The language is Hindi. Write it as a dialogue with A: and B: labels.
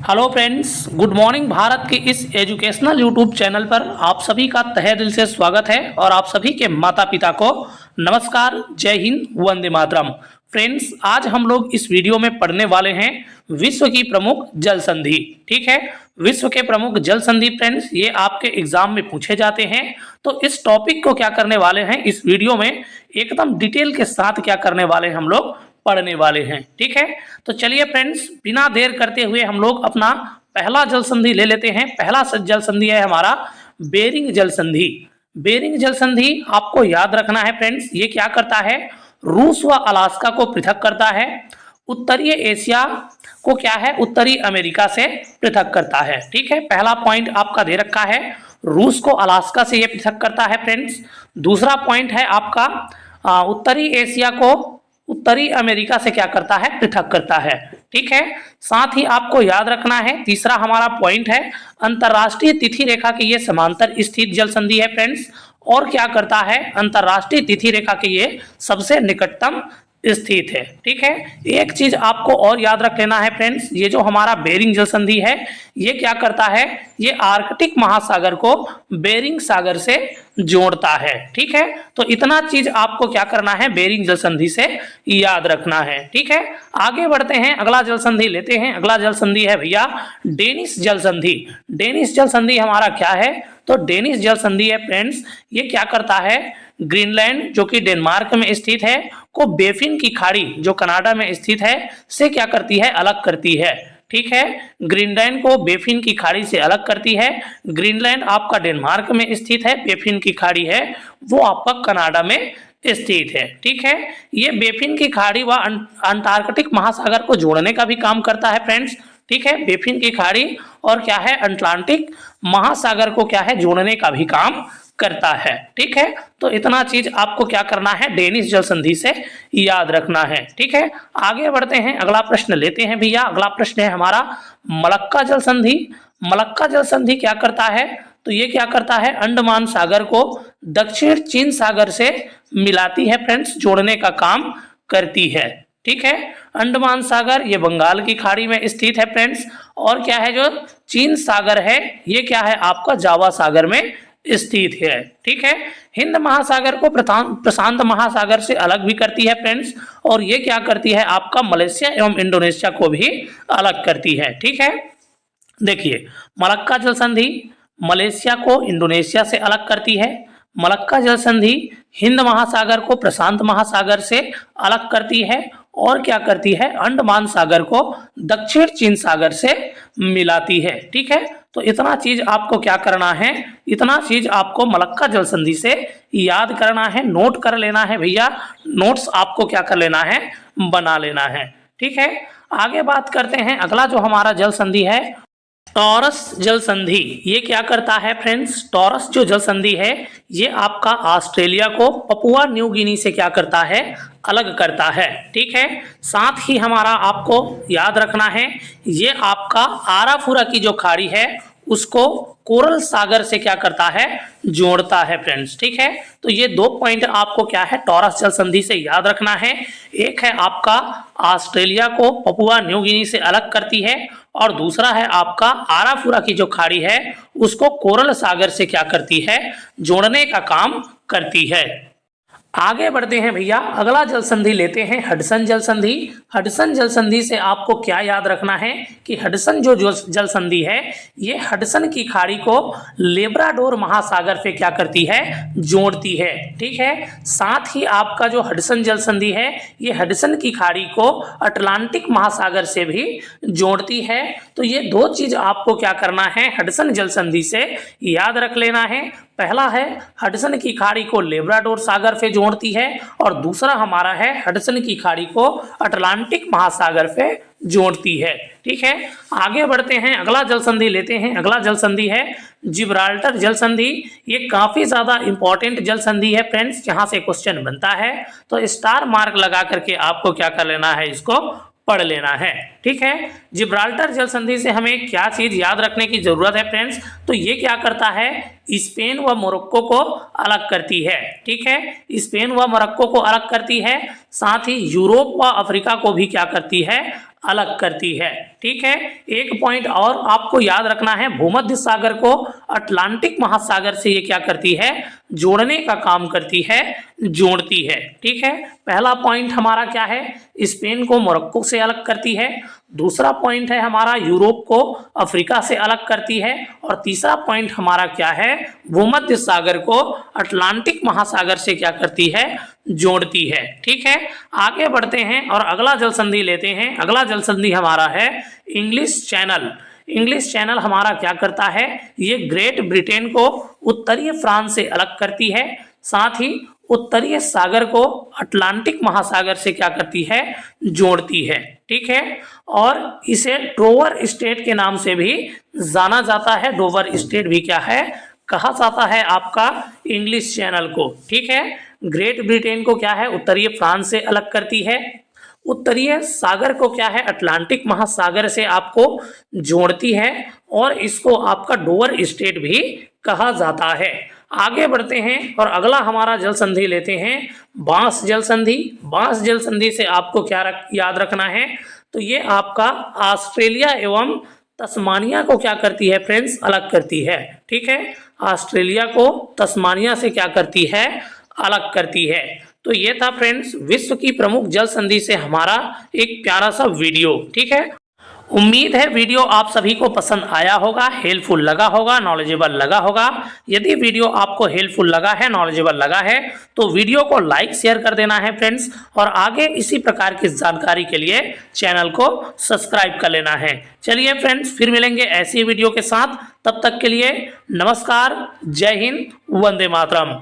A: Hello friends, good morning. Bharat के इस एजुकेशनल यूट्यूब चैनल पर आप सभी का तहे दिल से स्वागत है और आप सभी के माता पिता को नमस्कार, जय हिंद, वंदे मातरम। फ्रेंड्स, आज हम लोग इस वीडियो में पढ़ने वाले हैं विश्व की प्रमुख जल संधि। ठीक है, विश्व के प्रमुख जल संधि फ्रेंड्स, ये आपके एग्जाम में पूछे जाते हैं। तो इस टॉपिक को क्या करने वाले हैं इस वीडियो में एकदम डिटेल के साथ क्या करने वाले हैं हम लोग पढ़ने वाले हैं। ठीक है, तो चलिए फ्रेंड्स, बिना देर करते हुए हम लोग अपना पहला जल संधि ले लेते हैं। पहला जल संधि है हमारा बेरिंग जल संधि। बेरिंग जल संधि आपको याद रखना है फ्रेंड्स, ये क्या करता है, रूस व अलास्का को पृथक करता है। उत्तरीय एशिया को क्या है, उत्तरी अमेरिका से पृथक करता है। ठीक है, पहला पॉइंट आपका दे रखा है, रूस को अलास्का से ये पृथक करता है फ्रेंड्स। दूसरा पॉइंट है आपका उत्तरी एशिया को उत्तरी अमेरिका से क्या करता है, पृथक करता है। ठीक है, साथ ही आपको याद रखना है, तीसरा हमारा पॉइंट है अंतरराष्ट्रीय तिथि रेखा के ये समांतर स्थित जल संधि है फ्रेंड्स। और क्या करता है, अंतरराष्ट्रीय तिथि रेखा के ये सबसे निकटतम स्थित है। ठीक है, एक चीज आपको और याद रख लेना है फ्रेंड्स, ये जो हमारा बेरिंग जल संधि है ये क्या करता है, ये आर्कटिक महासागर को बेरिंग सागर से जोड़ता है। ठीक है, तो इतना चीज आपको क्या करना है, बेरिंग जल संधि से याद रखना है। ठीक है, आगे बढ़ते हैं, अगला जल संधि लेते हैं। अगला जल संधि है भैया डेनिस जल संधि। डेनिस जल संधि हमारा क्या है, तो डेनिस जल संधि है फ्रेंड्स, ये क्या करता है, ग्रीनलैंड जो कि डेनमार्क में स्थित है को बेफिन की खाड़ी जो कनाडा में स्थित है से क्या करती है, अलग करती है। ठीक है, ग्रीनलैंड को बेफिन की खाड़ी से अलग करती है। ग्रीनलैंड आपका डेनमार्क में स्थित है, बेफिन की खाड़ी है वो आपका कनाडा में स्थित है। ठीक है, ये बेफिन की खाड़ी व अंटार्कटिक महासागर को जोड़ने का भी काम करता है फ्रेंड्स। ठीक है, बेफिन की खाड़ी और क्या है, अटलांटिक महासागर को क्या है, जोड़ने का भी काम करता है। ठीक है, तो इतना चीज आपको क्या करना है, डेनिस जल संधि से याद रखना है। ठीक है, आगे बढ़ते हैं, अगला प्रश्न लेते हैं भैया। अगला प्रश्न है हमारा मलक्का जल संधि। मलक्का जल संधि क्या करता है, तो ये क्या करता है, अंडमान सागर को दक्षिण चीन सागर से मिलाती है फ्रेंड्स, जोड़ने का काम करती है। ठीक है, अंडमान सागर ये बंगाल की खाड़ी में स्थित है फ्रेंड्स, और क्या है, जो चीन सागर है ये क्या है, आपका जावा सागर में स्थित है। ठीक है, हिंद महासागर को प्रशांत महासागर से अलग भी करती है फ्रेंड्स, और ये क्या करती है, आपका मलेशिया एवं इंडोनेशिया को भी अलग करती है। ठीक है, देखिए मलक्का जल संधि मलेशिया को इंडोनेशिया से अलग करती है। मलक्का जल संधि हिंद महासागर को प्रशांत महासागर से अलग करती है, और क्या करती है, अंडमान सागर को दक्षिण चीन सागर से मिलाती है। ठीक है, तो इतना चीज आपको क्या करना है, इतना चीज आपको मलक्का जल संधि से याद करना है, नोट कर लेना है भैया, नोट्स आपको क्या कर लेना है, बना लेना है। ठीक है, आगे बात करते हैं, अगला जो हमारा जल संधि है टॉरस जल संधि। ये क्या करता है फ्रेंड्स, टॉरस जो जल संधि है ये आपका ऑस्ट्रेलिया को पपुआ न्यू गिनी से क्या करता है, अलग करता है। ठीक है, साथ ही हमारा आपको याद रखना है, ये आपका आराफुरा की जो खाड़ी है उसको कोरल सागर से क्या करता है, जोड़ता है फ्रेंड्स। ठीक है, तो ये दो पॉइंट आपको क्या है, टॉरस जल संधि से याद रखना है। एक है आपका ऑस्ट्रेलिया को पपुआ न्यू गिनी से अलग करती है, और दूसरा है आपका आराफुरा की जो खाड़ी है उसको कोरल सागर से क्या करती है, जोड़ने का काम करती है। आगे बढ़ते हैं भैया, अगला जल संधि लेते हैं हडसन जल संधि। हडसन जल संधि से आपको क्या याद रखना है कि हडसन जो जल संधि है ये हडसन की खाड़ी को लेब्राडोर महासागर से क्या करती है, जोड़ती है। ठीक है, साथ ही आपका जो हडसन जल संधि है ये हडसन की खाड़ी को अटलांटिक महासागर से भी जोड़ती है। तो ये दो चीज आपको क्या करना है, हडसन जल संधि से याद रख लेना है। पहला है हडसन की खाड़ी को लेब्राडोर सागर से जोड़ती है, और दूसरा हमारा है हडसन की खाड़ी को अटलांटिक महासागर से जोड़ती है। ठीक है, आगे बढ़ते हैं, अगला जल संधि लेते हैं। अगला जल संधि है जिब्राल्टर जल संधि। ये काफी ज्यादा इंपॉर्टेंट जल संधि है फ्रेंड्स, यहाँ से क्वेश्चन बनता है, तो स्टार मार्क लगा करके आपको क्या कर लेना है, इसको पढ़ लेना है। ठीक है, जिब्राल्टर जल संधि से हमें क्या चीज याद रखने की जरूरत है फ्रेंड्स, तो ये क्या करता है, स्पेन व मोरक्को को अलग करती है। ठीक है, स्पेन व मोरक्को को अलग करती है, साथ ही यूरोप व अफ्रीका को भी क्या करती है, अलग करती है। ठीक है, एक पॉइंट और आपको याद रखना है, भूमध्य सागर को अटलांटिक महासागर से ये क्या करती है, जोड़ने का काम करती है, जोड़ती है। ठीक है, पहला पॉइंट हमारा क्या है, स्पेन को मोरक्को से अलग करती है। दूसरा पॉइंट है हमारा, यूरोप को अफ्रीका से अलग करती है। और तीसरा पॉइंट हमारा क्या है, भूमध्य सागर को अटलांटिक महासागर से क्या करती है, जोड़ती है। ठीक है, आगे बढ़ते हैं और अगला जल संधि लेते हैं। अगला जल संधि हमारा है इंग्लिश चैनल। इंग्लिश चैनल हमारा क्या करता है, ये ग्रेट ब्रिटेन को उत्तरीय फ्रांस से अलग करती है, साथ ही उत्तरीय सागर को अटलांटिक महासागर से क्या करती है, जोड़ती है। ठीक है, और इसे डोवर स्टेट के नाम से भी जाना जाता है। डोवर स्टेट भी क्या है, कहा जाता है आपका इंग्लिश चैनल को। ठीक है, ग्रेट ब्रिटेन को क्या है, उत्तरीय फ्रांस से अलग करती है, उत्तरीय सागर को क्या है, अटलांटिक महासागर से आपको जोड़ती है, और इसको आपका डोवर स्टेट भी कहा जाता है। आगे बढ़ते हैं और अगला हमारा जल संधि लेते हैं, बांस जल संधि। बांस जल संधि से आपको क्या याद रखना है, तो ये आपका ऑस्ट्रेलिया एवं तस्मानिया को क्या करती है फ्रेंड्स, अलग करती है। ठीक है, ऑस्ट्रेलिया को तस्मानिया से क्या करती है, अलग करती है। तो ये था फ्रेंड्स विश्व की प्रमुख जल संधि से हमारा एक प्यारा सा वीडियो। ठीक है, उम्मीद है वीडियो आप सभी को पसंद आया होगा, हेल्पफुल लगा होगा, नॉलेजेबल लगा होगा। यदि वीडियो आपको हेल्पफुल लगा है, नॉलेजेबल लगा है, तो वीडियो को लाइक शेयर कर देना है फ्रेंड्स, और आगे इसी प्रकार की जानकारी के लिए चैनल को सब्सक्राइब कर लेना है। चलिए फ्रेंड्स, फिर मिलेंगे ऐसी वीडियो के साथ, तब तक के लिए नमस्कार, जय हिंद, वंदे मातरम।